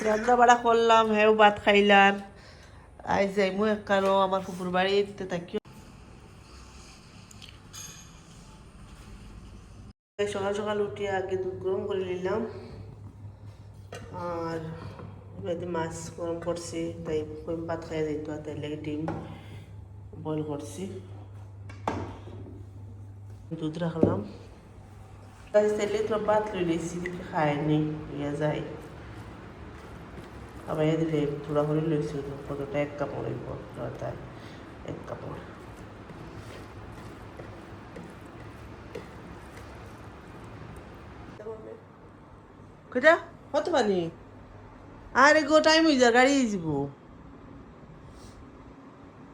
রান্না বাড়া করলাম, হ্যাঁ ভাত খাইলাম। আই যাইমু এককারো আমার ফুপুর বাড়িতে থাকি। সকাল সকাল উঠিয়ে আগে দুধ গরম করে নিলাম, আর এবারে মাছ গরম করছি, তাই ভাত খাইয়া যাইতো, আর তাই লেগে ডিম বয়েল করছি, দুধ রাখলাম। তাই চাইলে তো ভাত লই দিয়েছি, খায়নি ইয়া যায়। আবার দিলে পুরা করে লইছি, কতটা 1 কাপড় হইব, তাই 1 কাপড়। কোথা কত পানি? আরে গো টাইম হয়ে যা, গাড়ি যাব।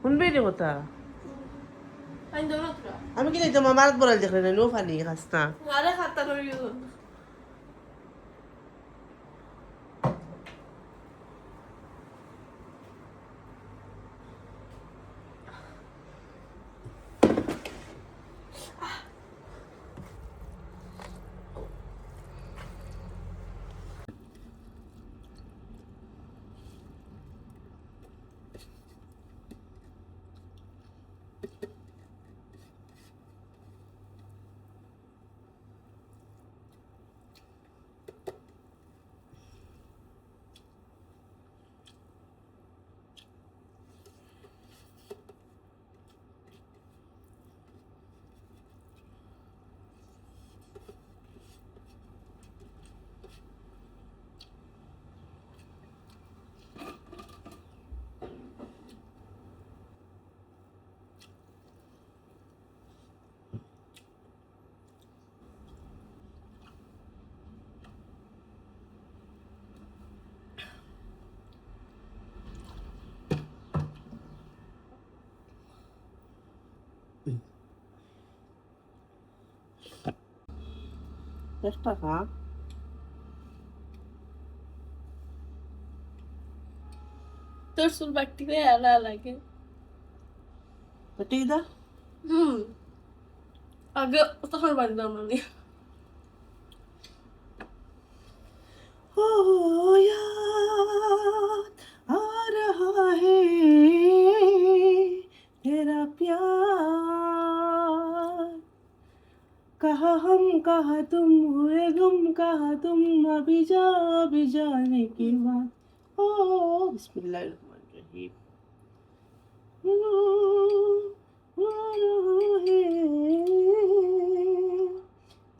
শুনবি রে কথা? আমি কি তোমার মারাত বলাল দেখলে না, নো পানি খাস না। টাকা তোর চুল বাট্টি করে আলা লাগে। ঠিক দা হুম, আগে তখন বাঁধলাম আমি। ओ याद आ रहा है तेरा प्यार, कहा हम कहा तुम हुए गुम, कहा तुम अभी जाने की बात। ओ बिस्मिल्लाहिर्रहमानिर्रहीम। आ रहा है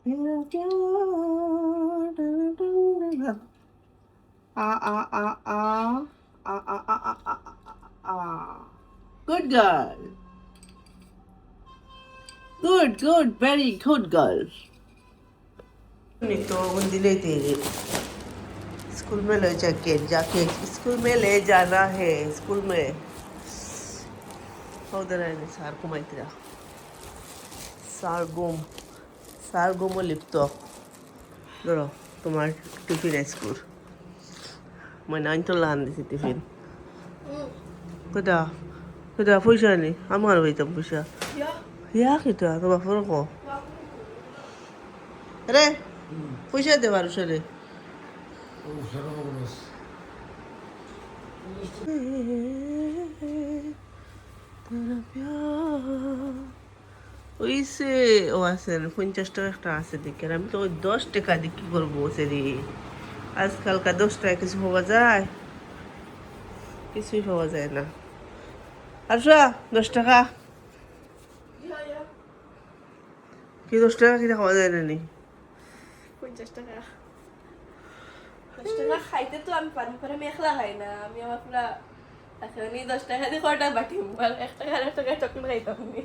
तेरा प्यार। आ आ आ आ आ आ आ आ आ आ। Good girl. Good, very good girl. तो हिंदी लेते हैं। स्कूल में ले जाके जाके स्कूल में ले जाना है, स्कूल में। उधर है सार को माइत्रा सार गुम लिप्तो ধরো তোমার টিফিন স্কুল মানে আনতো লান দিছি টিফিন কোথা কোথা পয়সা নি আমার হইতাম পয়সা ইয়া কিটা তোমার ফরক রে পয়সা দে মানুষ রে ওইসে ও আছে 50 টাকা একটা আছে দেখে, আমি তো ওই 10 টাকা দিয়ে কি করবো সেরি, আজকালকার 10 টাকা কিছু পাওয়া যায়? কিছুই পাওয়া যায় না। আর 10 টাকা কি 10 টাকা কিনা খাওয়া যায় না নি? 50 টাকা 10 টাকা খাইতে তো আমি পারি, পরে আমি একলা খাই না, আমি আমার পুরা এখন 10 টাকা দিয়ে কটা বাটি আর 1 টাকা আর 1 টাকা চকলেট খাইতাম আমি।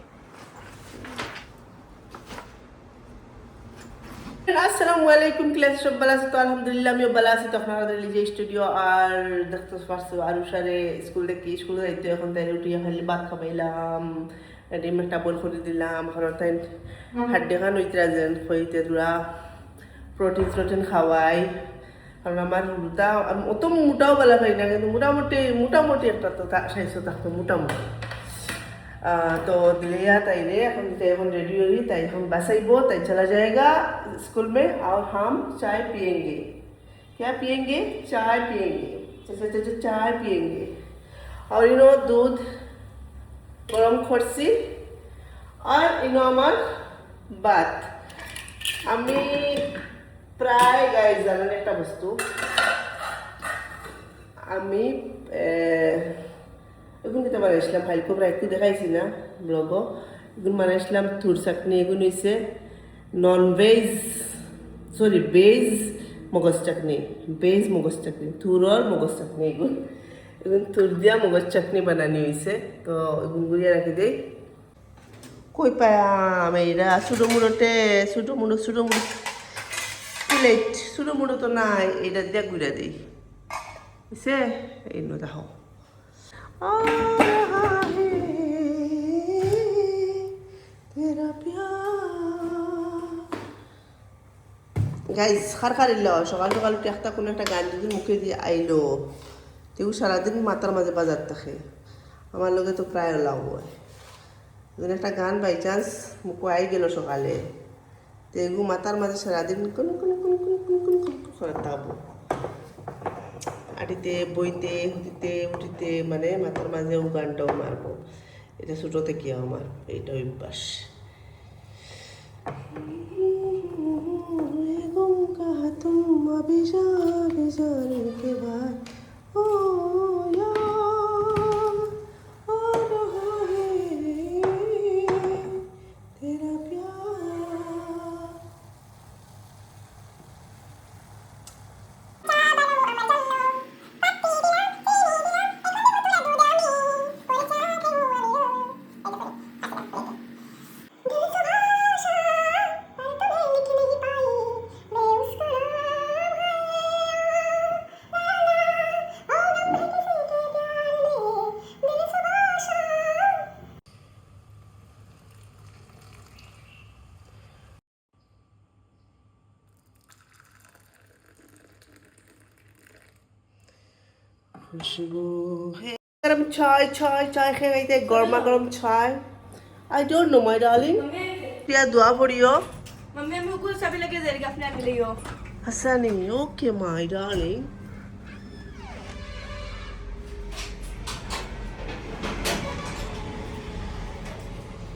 আসসালামু আলাইকুম, ক্লাস সব ভালো আছে তো? আলহামদুলিল্লাহ আমিও ভালো আছি। তো আপনারা লিজে স্টুডিও আর দেখতে পারছো আরুষারে স্কুল থেকে স্কুলে যাইতো, এখন তাই উঠিয়ে খালি ভাত খাবাইলাম, ডিম একটা বল করে দিলাম, এখন তাই হাড্ডি খান হইতরা যেন হইতে তোরা প্রোটিন খাওয়াই। কারণ আমার মোটা অত মোটাও বেলা পাই না, কিন্তু মোটামুটি একটা তো স্বাস্থ্য থাকতো মোটামুটি। तो दिलिया ताइले এখন रेडी हुई, তাই এখন बसाइबो, তাই चला जाएगा स्कूल में और हम चाय पियेंगे। क्या पियेंगे? चाय पियेंगे। चाचा चाय पियेंगे। और दूध গরম করছি আর আমার ভাত। আমি প্রায় গায়ে জানেন একটা বস্তু, আমি এগুলো নিতে বানাইছিলাম হালকা প্রায় একটু দেখাইছি না ব্লগ, এগুলো বানাইছিলাম থুর চাটনি। এগুলো হয়েছে নন ভেজ, সরি ভেজ মগজ চাটনি, ভেজ মগজ চাটনি, থুরর মগজ চাটনি। এগুলো এগুলো থুর দিয়া মগজ চাটনি বানানি হয়েছে। তো এগুলো গুড়িয়ে রাখি দেই। কই পায়াম এইরা ছোটো মুড়ো প্লেট, ছোটো মুড়ো তো নাই, এইটা দিয়া গুড়া দিই বুঝছে। এই নো দেখো গাইজ খার খারিল সকাল সকাল উঠে একটা কোনো একটা গান যদি মুখে দিয়ে আইলো, তেও সারাদিন মাথার মাঝে বাজার থাকে। আমার লগে তো প্রায় লাভ হয়, যেন একটা গান বাই চান্স মুখে আই গেল সকালে, তো এগু মাথার মাঝে সারাদিন কোন কোন কোন কোন কোন কোন কোন করে থাকবো। আটিতে বইতে হুটিতে উঠিতে মানে মাথার মাঝেও গানটাও মারবো। এটা ছোটো থেকে আমার এইটা অভ্যাস। कहा तुम अभी जाने के बाद ओ यार आ रहा है तेरा प्यार। खुशबू है गरम चाय, चाय चाय খেয়ে গাইতে গরমা গরম চায়। I don't know my darling, প্রিয়া দোয়া পড়িও। मम्मी আমি ওগুলো চাবি লাগিয়ে দেই আপনি আনি লইও। হাসানি ওকে my darling।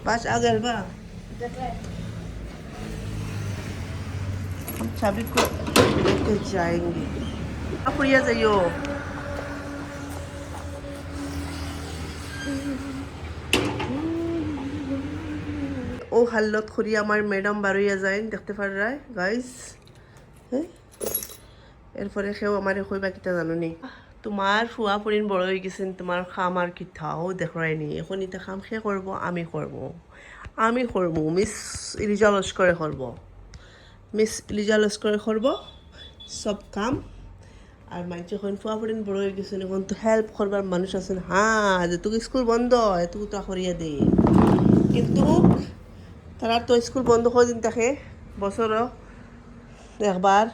बस आ गए बा, हम चाबी को लेके जाएंगे। अब प्रिया जाइयो। ও হাল্লত করি আমার ম্যাডাম বারইয়া যায় দেখতে পারায় গাইজ। হ্যাঁ এরপরে সেও আমার কইবা কিতা জানো নি, তোমার ফুয়া পরিন বড় হয়ে গেছেন, তোমার খাম আর কিথাও দেখরাইনি, এখন এটা খাম সে করব, আমি করব মিস ইলিজা লস্করে করব, মিস ইলিজা লস্করে করব সব কাম। আর মানুষ এখন ফুয়া পরিন বড় হয়ে গেছেন, এখন তো হেল্প করবার মানুষ আছেন। হ্যাঁ যে তোকে স্কুল বন্ধ এটুকু তো করিয়া দে, কিন্তু তারা তো স্কুল বন্ধ করে দিন থাকে বছরও একবার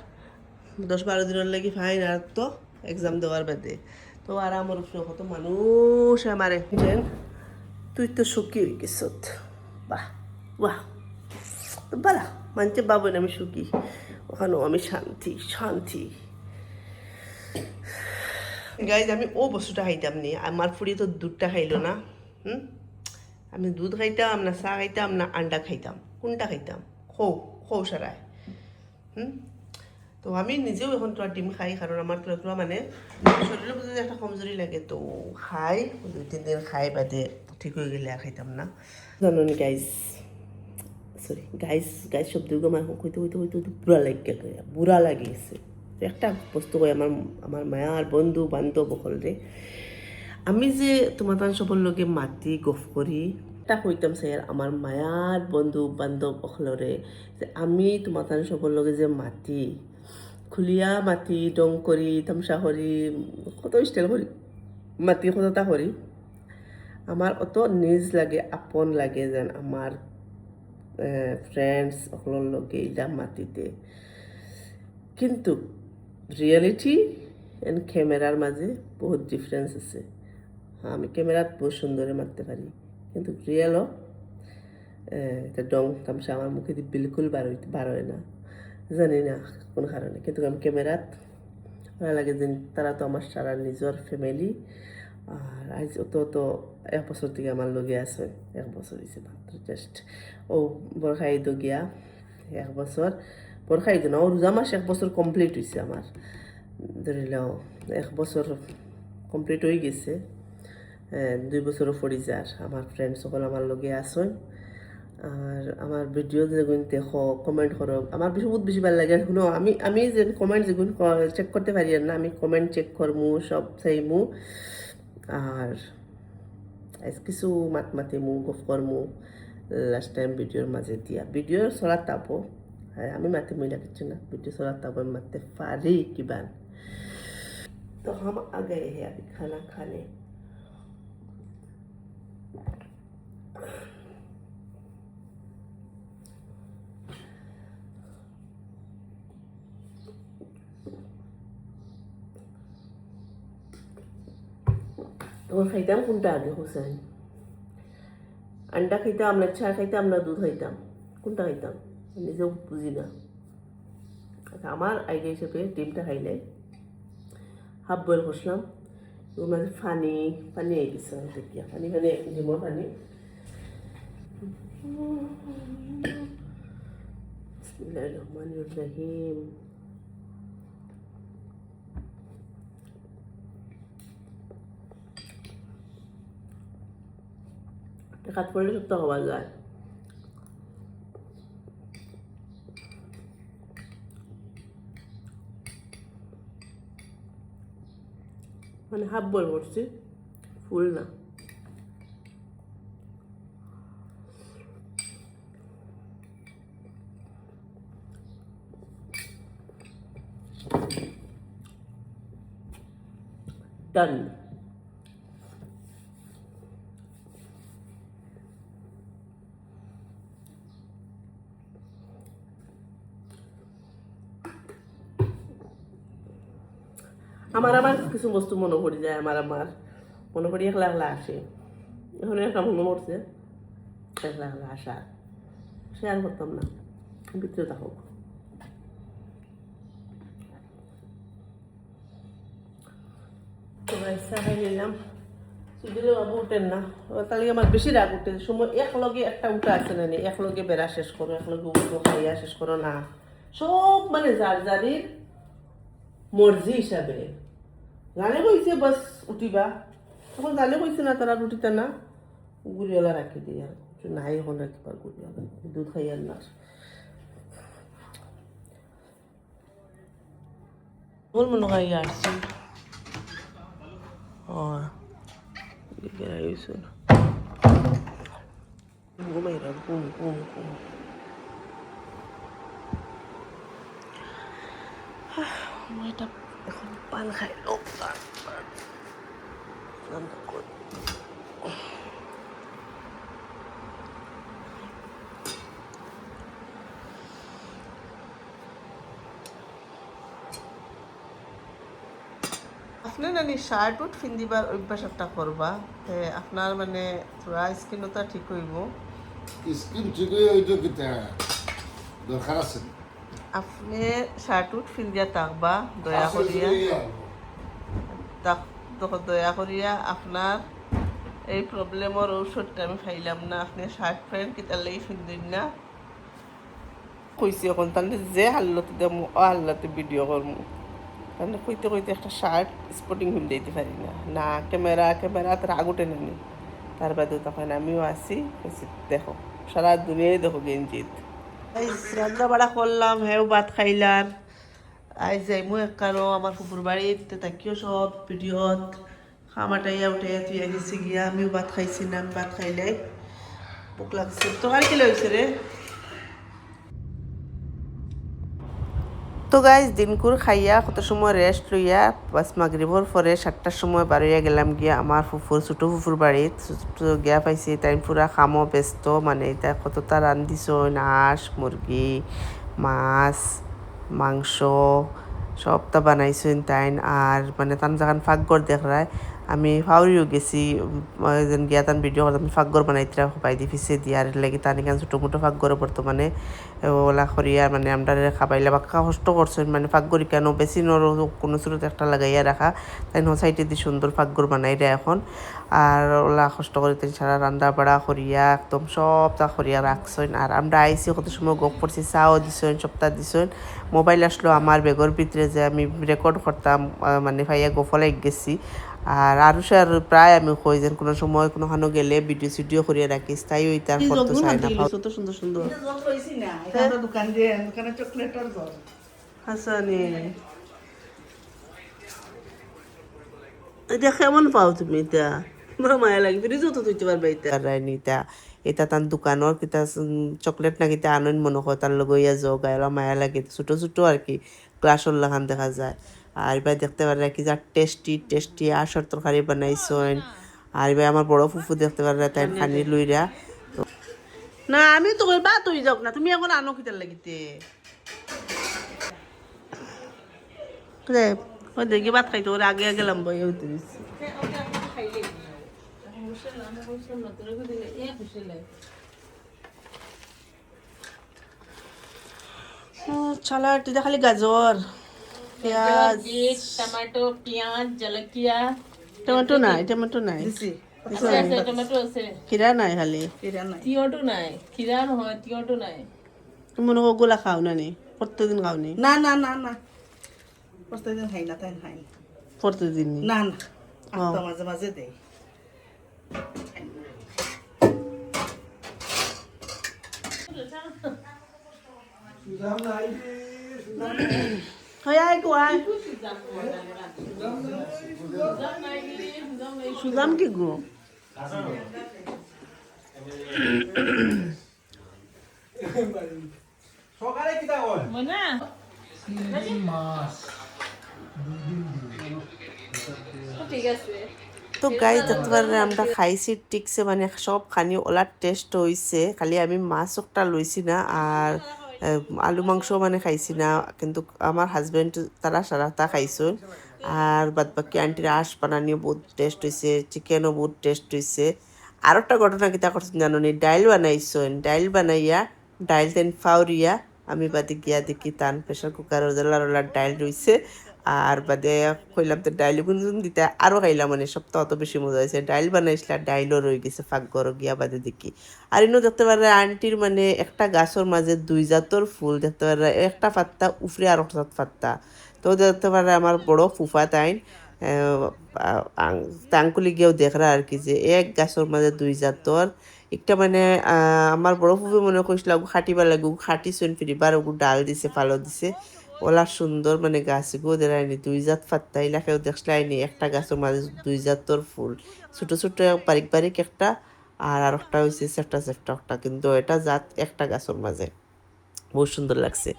10-12 দিনের লাগি ফাইন, আর তো এক্সাম দেওয়ার বাদে তো আর আমার উপরে কত মানুষ আমারে যেন তুই তো সুখী হয়ে গেছ। বাহ বাহ বালা মানতে বাবু আমি সুখী, ওখানেও আমি শান্তি শান্তি। গাইজ আমি ও বস্তুটা খাইতাম নি, আমার ফুড়ি তো দুধটা খাইলো না। আমি দুধ খাইতাম না, চা খাইতাম না, আন্ডা খাইতাম, কোনটা খাইতাম? খৌ সারায়। তো আমি নিজেও এখন তো ডিম খাই, কারণ আমার তো মানে শরীরের প্রতি একটা কমজোরি লাগে, তো খাই 2-3 দিন খাই বাদে ঠিক হয়ে গেলে আর খাইতাম না। জানো নি গাইজ, সরি গাইজ গাইজ শব্দগুলো আমার হইতে হইতে হইতে হইতে বুড়া লাগিয়েছে। একটা বস্তু কই আমার মায়ার বন্ধু বান্ধব সকলরে, আমি যে তোমার সবর লগে মাতি গফ করি তা কইতাম স্যার আমার মায়ার বন্ধু বান্ধব সকলরে, যে আমি তোমার সবর লগে যে মাতি খুলিয়া মাতি ডং করি তামসা করি কত স্টাইল করি মাতি কতটা করি, আমার অত নিজ লাগে আপন লাগে যেন আমার ফ্রেন্ডস সকলের লগে এইটা মাতিতে। কিন্তু রিয়েলিটি এন্ড ক্যামেরার মাঝে বহুত ডিফারেন্স আছে। হ্যাঁ আমি ক্যামেরাত বহুত সুন্দরে মারতে পারি, কিন্তু রিয়েলও এটা ডং তামসা আমার মুখে দিয়ে বিলকুল বার হয় না, জানি না কোন কারণে, কিন্তু আমি ক্যামেরাত ভালো লাগে যে তারা তো আমার সারা নিজের ফ্যামিলি। আর আজ তো 1 বছর থেকে আমার লগে আছে, 1 বছর হয়েছে মাত্র জাস্ট। ও বরখা ঈদ গিয়া 1 বছর, বরখা ঈদ না, ও রোজা মাস 1 বছর কমপ্লিট হয়েছে আমার, ধরিলাও 1 বছর কমপ্লিট হয়ে গেছে। 2 বছরও পড়ি যার। আমার ফ্রেন্ড সকল আমার লগে আসেন, আর আমার ভিডিও যেগুলো দেখো, কমেন্ট করো, আমার বহুত বেশি ভালো লাগে। শুনো, আমি যে কমেন্ট যেগুলো চেক করতে পারি না, আমি কমেন্ট চেক করমু, সব চাইমু। আর কিছু মাতিমু, গফ করমু লাস্ট টাইম ভিডিওর মাঝে দিয়া। ভিডিও চলার তাপো, হ্যাঁ আমি মাতিমু না কিছু না, ভিডিও চলার তাপো আমি মারতে পারি কিবান। তো हम आ गए हैं अभी खाना खाने। তোমার খাইতাম কোনটা আগে হোসেন? আন্ডা খাইতাম না চা খাইতাম না দুধ খাইতাম? কোনটা খাইতাম নিজেও বুঝি না। আচ্ছা, আমার আইডিয়া হিসেবে ডিমটা খাইলে হাফ বয়েল করছিলাম, ওর মাঝে পানি পানি হয়ে গেছে, দেখিয়া পানি পানি ডিমর পানি। বিসমিল্লাহির রহমানির রহিম। কাজ পড়লে সব তো হওয়া যায়। মানে হাফ বয়েল করছি, ফুল না। ডান। আমার কিছু বস্তু মনে পড়ে যায়, আমার মনে পড়ি একলা একলা আসে। এখন একটা মনে পড়ছে, একলা একলা আসা শেয়ার করতাম না, ভিতরে থাকুক। তো ইচ্ছা খাই নিলাম, সুদিলে বাবু উঠেন না, তাহলে আমার বেশি রাগ উঠে। সময় একলগে একটা উঠা আছে না, একলগে বেড়া শেষ করো, একলগে উঠো, খাইয়া শেষ করো না। সব মানে যার যারির মর্জি হিসাবে। জানে কইছে বাস উঠিবা, তখন জানে কইছে না তারা রুটিতে না, গুড়িওয়ালা রাখি দিই। আর নাই এখন রাখিবার গুড়িওয়ালা, দুধ খাই আর না। বল মনে হয় আসছি। ও ঘুমাই রাখ, ঘুম ঘুম ঘুম। এটা এখন পান খাই লোক। আপনি নানি শার্ট উঠ পিন্ধিবার অভ্যাস একটা করবা, আপনার মানে পুরা স্কিনটা ঠিক হইব। স্কিন ঠিক হয়ে ওই তো কিতা দরকার আছে। আপনি শার্ট উঠ পিন্ধিয়া থাকবা দয়া করিয়া, দয়া করিয়া। আপনার এই প্রবলেমের ঔষধটা আমি খাইলাম না, আপনি শার্ট প্যান্ট কিতার লাগি পিন্ধিন না কইছি। এখন তাহলে যে হাল্লতে দেব ও হাল্লাতে ভিডিও করবো, তাহলে কইতে কইতে একটা শার্ট স্পটিং পিন দিতে পারি না। না ক্যামেরা তার আগুটে নেনি। তার বাদেও তখন আমিও আসি, দেখো সারা দুনিয়ায় দেখো গেঞ্জিত। রান্না বাড়া করলাম, হ্যাঁ ভাত খাইলাম। আজ যাইমু একখানো আমার কুকুর বাড়িতে, তাকিও সব ভিডিওত খামাটাইয়া উঠে তুই গেছি গিয়া। আমিও ভাত খাইছি না, আমি ভাত খাইলে ভোক লাগছে। তোমার কি লাগছে রে? তো গাইজ দিনকুর খাইয়া কত সময় রেস্ট লইয়া বাস মাগরিবর পরে 7টার সময় বাড়িয়া গেলাম গিয়া আমার ছোটো ফুফুর বাড়িত। গিয়া পাইছি টাইম পুরা খামো ব্যস্ত, মানে এটা কতটা রান্ধিছ, হাঁস মুরগি মাছ মাংস সবটা বানাইছেন তাইন। আর মানে তান যখন ফাঁকঘর দেখরায়, আমি ফাউরিও গেছি যেন গিয়া তান ভিডিও করতাম ফাঁকঘর বানাইতে সবাই দি পিছিয়ে দিয়ে আর লাগি তার এখানে ছোটো মোটো ফাঁকঘর বর্তমানে ওলা করিয়া মানে আমরা খাবাইলা বা কষ্ট করছেন মানে ফাঁকঘর কেন বেশি কোনো ছোটো একটা লাগাইয়া রাখা তাই সাইডে দিয়ে সুন্দর ফাঁকঘর বানাই দেয় এখন আর ওলা কষ্ট করে তাই সারা রান্না বাড়া করিয়া একদম সব তা করিয়া রাখছেন আর আমরা আইসি কত সময় গপ করছি চাও দিছেন সপ্তাহ দিছেন মোবাইল আসলো আমার বেগর ভিতরে যে আমি রেকর্ড করতাম মানে ভাইয়া গোফলাই গেছি আর আরুষার প্রায় আমি কই যেন কোনো সময় কোনোখানো গেলে ভিডিও সিডিও করিয়া রাখিস তাই ওই তার করতে চাই না কত সুন্দর সুন্দর হাসানি এটা কেমন পাও তুমি এটা বড় মায়া লাগে ফ্রিজও তো তুইতে পারবে এটা রাইনি এটা এটা তার দোকানের কিতা চকলেট না কিতা আনন্দ মনে হয় তার লগইয়া যোগ এলা মায়া লাগে ছোটো ছোটো আর কি গ্লাসর লাগান দেখা যায় আর এবার দেখতে পারে কি যা টেস্টি টেস্টি আশর তরকারি বানাইছেন আর এবার আমার বড় ফুফু দেখতে পারে তাই খানি লইরা না আমি তো কই বা তুই যাও না তুমি এখন আনো কিতার লাগিতে রে ওই দেখি ভাত খাইতে ওরে আগে গেলাম বই হইতে দিচ্ছি ছালাড এটা খালি গাজর পেঁয়াজ टमाटो प्याज जलकिया টমেটো নাই টমেটো নাই टमाटो আছে খিরা নাই খালি তিয়টো নাই খিরা নহয় তিয়টো নাই তুমি মনে করো গোলা খাও না নি প্রত্যেকদিন খাও নি না না না না প্রত্যেকদিন খাই না তাই খাই প্রত্যেকদিন নি না না আমি তো মাঝে মাঝে দেই হয় আই কোয়াই সুজাম কি গো মনা ঠিক আছে তো গাই দেখতে পারেন আমরা খাইছি ঠিকছে মানে সব খানি ওলার টেস্ট হয়েছে খালি আমি মাছ একটা লইছি না আর আলু মাংস মানে খাইছি না কিন্তু আমার হাজব্যান্ড তারা সারাটা খাইছেন আর বাদ বাকি আন্টির আঁশ বানানিও বহুত টেস্ট হয়েছে চিকেনও বহুত টেস্ট হয়েছে আর একটা ঘটনা কিতা করছেন জানো নি ডাইল বানাইছেন ডাইল বানাইয়া ডাইল তেন ফাউরিয়া আমি বাদে গিয়া দেখি তান প্রেশার কুকার ওলার ডাইল রয়েছে আর বাদে কইলাম তো ডাইল গুনজুন দিতে আরও খাইলাম মানে সপ্তাহ অত বেশি মজা হয়েছে ডাইল বানাইছিল আর ডাইলও রয়ে গেছে ফাঁকঘর গিয়া বাদে দেখি আর ইনো দেখতে পারে আন্টির মানে একটা গাছের মাঝে দুই জাতর ফুল দেখতে পারে একটা পাত্তা উফরে আর একটা পাত্তা তো দেখতে পারে আমার বড় ফুফা তাইন তাঙ্কুলি গিয়েও দেখরা আর কি যে এক গাছের মাঝে দুই জাতর একটা মানে আমার বড় ফুফি মনে করছিল খাটিবা লাগু খাটিছেন ফিরিবার ওগু ডাল দিছে ফালো দিছে ওলা সুন্দর মানে গাছ গো দেয়নি দুই জাত ফাত্তা এলাকায় দেখলাইনি একটা গাছের মাঝে দুই জাতর ফুল ছোট ছোট বারিক বারিক একটা আর একটা হয়েছে চেফটা চেফটা একটা কিন্তু এটা জাত একটা গাছের মাঝে বহুত সুন্দর লাগছে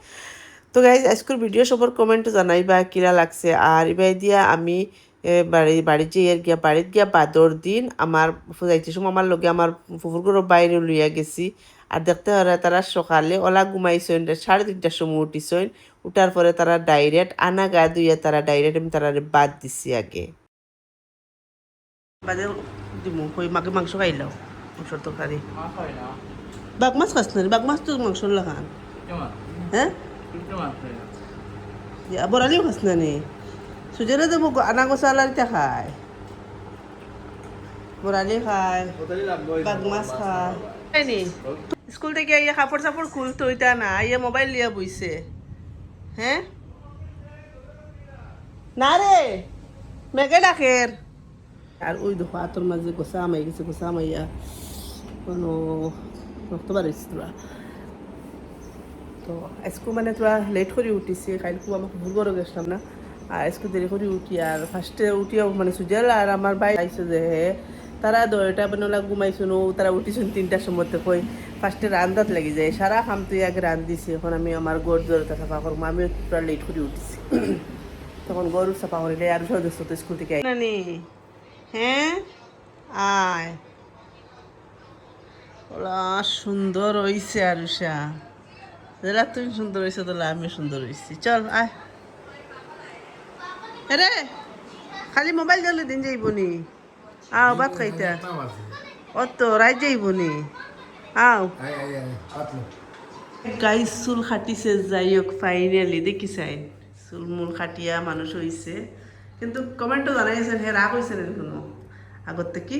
তো গাইজ আজকের ভিডিও সবার কমেন্টে জানাইবা কিরা লাগছে আর এবার দিয়া আমি বাড়িতে বাড়িতে গিয়া বাদর দিন আমার যাইতে সময় আমার লগে আমার ফুফুরগুলোর বাইরে লইয়া গেছি আর দেখতে পারে তারা সকালে ওলা ঘুমাইছেন 3:30টার সময় উঠিছেন উঠার পরে তারা ডাইরেক্ট আনা গা ধুইয়া তারা ডাইরেক্ট আমি তারা বাদ দিছি আগে বাদে দিমু কই মাকে মাংস খাইলাও মাংসর তরকারি বাঘ মাছ খাস না বাঘ মাছ তো মাংস লাগান হ্যাঁ বরালিও খাস না নি সুজনে দেবো আনা গোসা আলারিতে খায় বরালি খায় বাঘ মাছ খায় নি স্কুল থেকে ইয়ে কাপড় চাপড় খুলতো ওইটা না ইয়ে মোবাইল লিয়া বইছে হ্যাঁ না রে মেঘে ডাকের আর ওই দেখো আতর মাঝে গোসা আমাই গেছে গোসা আমাইয়া কোনো রক্ত বাড়িছে তোরা তো আজকে মানে তোরা লেট করে উঠিছে কালকে আমাকে ভুল করে গেছিলাম না আর আজকে দেরি করে উঠি আর ফার্স্টে উঠিয়া মানে সুজেল আর আমার ভাই আইসে যে তারা দরটা বানোলা ঘুমাইছিল তারা উঠিছেন 3টার সময় কই ফার্স্টে রান্দাত লাগি যায় সারা খাম তুই আগে রান্ধিছি এখন আমি আমার গড় জোরটা সাফা করবো আমি পুরা লেট করে উঠেছি তখন গরু সাফা করিলে আর সব দেখছো তো স্কুল থেকে নানি হ্যাঁ আয় ওলা সুন্দর হইছে আরুষা যেটা তুমি সুন্দর হয়েছে তাহলে আমি সুন্দর হয়েছি চল আয় রে খালি মোবাইল দিলে দিন যাইব নি আও ভাত খাইতা অত রাইত যাইব নি আও গাইস চুল খাটিছে যাই হোক ফাইনালি দেখি চাইন চুল মূল খাটিয়া মানুষ হইছে কিন্তু কমেন্টও জানাইছেন হে রাগ হয়েছে না কোনো আগত থেকে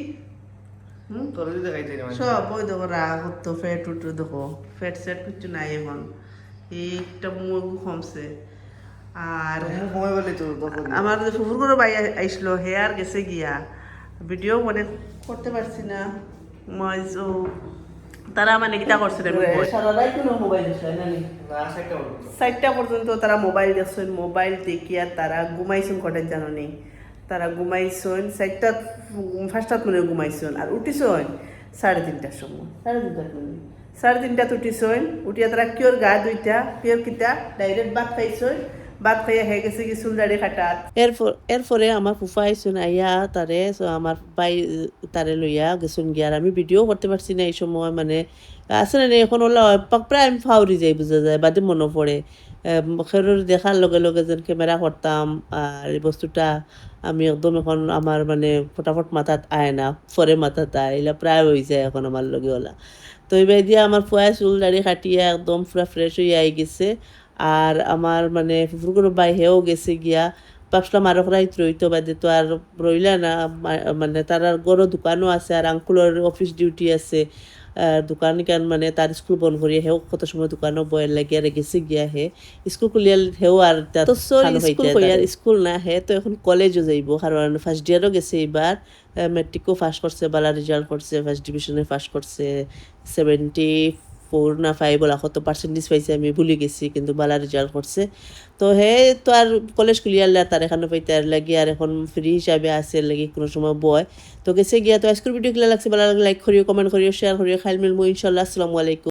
সব ওই দেখো রাগ হতো ফ্যাট উঠো দেখো ফ্যাট সেট কিছু নাই এখন এইটা মুখ কমছে আর আমার যে ফুফুর ভাই আইসলো হেয়ার গেছে গিয়া ভিডিও মনে করতে পারছি না মই তারা মানে কিটা করছিল সারারাই কোনো মোবাইল দেখছে না নি 4টা পর্যন্ত তারা মোবাইল দেখছেন মোবাইল দেখিয়া তারা ঘুমাইছেন কটেন জানো নি তারা ঘুমাইছেন 5টাত মনে ঘুমাইছেন আর উঠিছেন 3:30টার সময় 3:30টাত উঠিছেন উঠিয়া তারা কিওর গা দুইটা কিওর কিটা ডাইরেক্ট ভাত খাইছেন ভাত খাইয়া হয়ে গেছে কি চুল দাড়ি কাটাত এরপরে আমার ফুফা আইসুন আইয়া তারে আমার ভাই তারে লইয়া গেছুন গিয়ার আমি ভিডিও করতে পারছি না এই সময় মানে আছে না এখন ওলা প্রায় আমি ফাউরি যাই বোঝা যায় বাদে মনে পড়ে খেরোর দেখার লগে লগে যেন ক্যামেরা করতাম আর এই বস্তুটা আমি একদম এখন আমার মানে ফটাফট মাথাত আয় না পরে মাথাত আয় এলা প্রায় হয়ে যায় এখন আমার লগে ওলা তো এইবার দিয়ে আমার ফুয়ায় চুল দাড়ি কাটিয়া একদম পুরা ফ্রেশ হয়ে আই গেছে আর আমার মানে ফুফুর ভাই হেও গেছে গিয়া ভাবছিলাম আরো রাইত রইতো বাদে তো আর রইলা না মানে তার গরো দোকানও আছে আর আঙ্কুলের অফিস ডিউটি আছে দোকান কেন মানে তার স্কুল বন্ধ করিয়া হেও কত সময় দোকানও বয়ের লাগিয়া গেছে গিয়া হে স্কুল খুলিয়া হেও আর স্কুল না হে তো এখন কলেজও যাইব কারণ ফার্স্ট ইয়ারও গেছে এবার মেট্রিকও পাস করছে বালা রেজাল্ট করছে ফার্স্ট ডিভিশনে পাস করছে 74 না 5 বলা কত পার্সেন্টেজ পাইছে আমি ভুলে গেছি কিন্তু বালা রেজাল্ট করছে তো হে তো আর কলেজ খুলিয়ালে তার এখানে পাইতে আর লাগি আর এখন ফ্রি হিসাবে আছে লাগি কোনো সময় বয় তো গেছে গিয়া তো আজকের ভিডিও খেলা লাগছে ভালো লাগলে লাইক করিও কমেন্ট করিও শেয়ার করিও খাইল মিলবো ইনশাল্লাহ আসসালামু আলাইকুম।